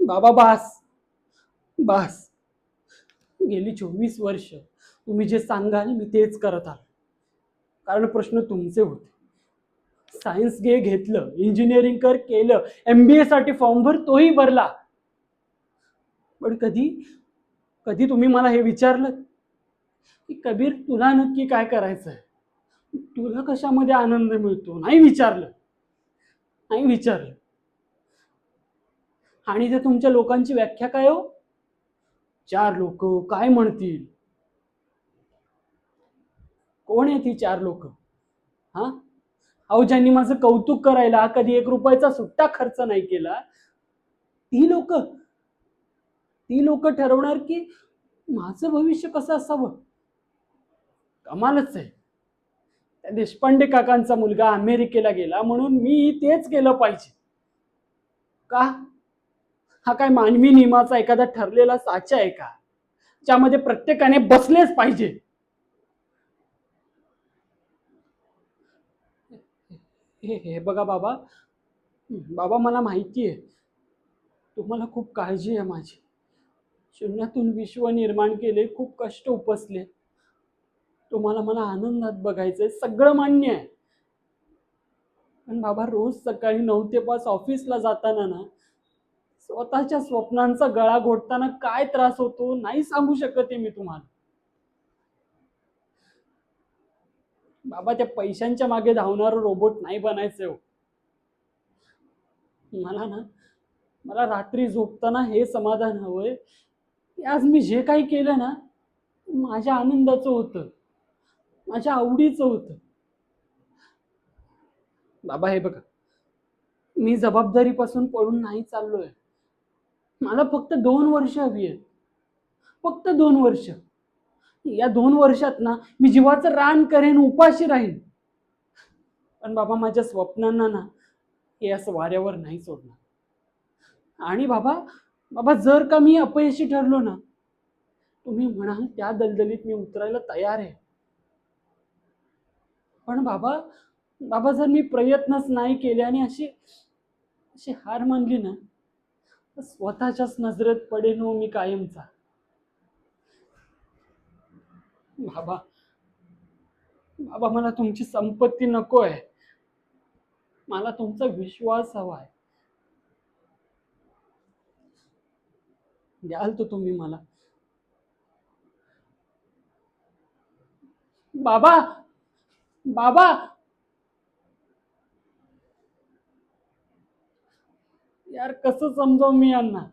बाबा बास, बास. गेली 24 वर्ष तुम्ही जे सांगाल मी तेच करत आलो. कारण प्रश्न तुमचे होते. सायन्स घेतलं, इंजिनिअरिंग केलं, MBA साठी फॉर्म तोही भरला. पण कधी कधी तुम्ही मला हे विचारलं की कबीर तुला नक्की काय करायचंय, तुला कशामध्ये आनंद मिळतो? नाही विचारलं, नाही विचारलं. आणि ते तुमच्या लोकांची व्याख्या काय हो? 4 लोक काय म्हणतील? कोण आहे ती 4 लोक? हा, अहो ज्यांनी माझं कौतुक करायला कधी 1 रुपयाचा सुट्टा खर्च नाही केला, ती लोक ठरवणार की माझं भविष्य कसं असावं. कमालच आहे. त्या देशपांडे काकांचा मुलगा अमेरिकेला गेला म्हणून मी तेच केलं पाहिजे का? हा काय मानवी नियमाचा एखादा ठरलेला साचा आहे का, ज्यामध्ये प्रत्येकाने बसलेच पाहिजे? हे हे बघा बाबा, बाबा मला माहिती आहे तुम्हाला खूप काळजी आहे माझी. शून्यातून विश्व निर्माण केले, खूप कष्ट उपसले. तुम्हाला मला आनंदात बघायचंय, सगळं मान्य आहे. पण बाबा रोज सकाळी 9 ते 5 ऑफिसला जाताना ना, स्वतःच्या स्वप्नांचा गळा घोटताना काय त्रास होतो नाही सांगू शकत आहे मी तुम्हाला. बाबा त्या पैशांच्या मागे धावणारं रोबोट नाही बनायचं हो. मला ना, मला रात्री झोपताना हे समाधान हवंय की आज मी जे काही केलं ना, माझ्या आनंदाचं होतं, माझ्या आवडीचं होतं. बाबा हे बघा, मी जबाबदारीपासून पळून नाही चाललोय. मला फक्त 2 वर्ष हवी आहेत, फक्त 2 वर्ष. या 2 वर्षात ना मी जीवाचं रान करेन, उपाशी राहीन. पण बाबा माझ्या स्वप्नांना ना हे असं वाऱ्यावर नाही सोडणार. आणि बाबा, बाबा जर का मी अपयशी ठरलो ना, तुम्ही म्हणाल त्या दलदलीत मी उतरायला तयार आहे. पण बाबा, बाबा जर मी प्रयत्नच नाही केले आणि अशी अशी हार मानली ना, तर स्वतःच्याच नजरेत पडेन हो मी कायमचा. बाबा, बाबा मला तुमची संपत्ती नको आहे, मला तुमचा विश्वास हवा आहे. द्याल तो तुम्ही मला? बाबा, बाबा, यार कसं समजावू मी यांना?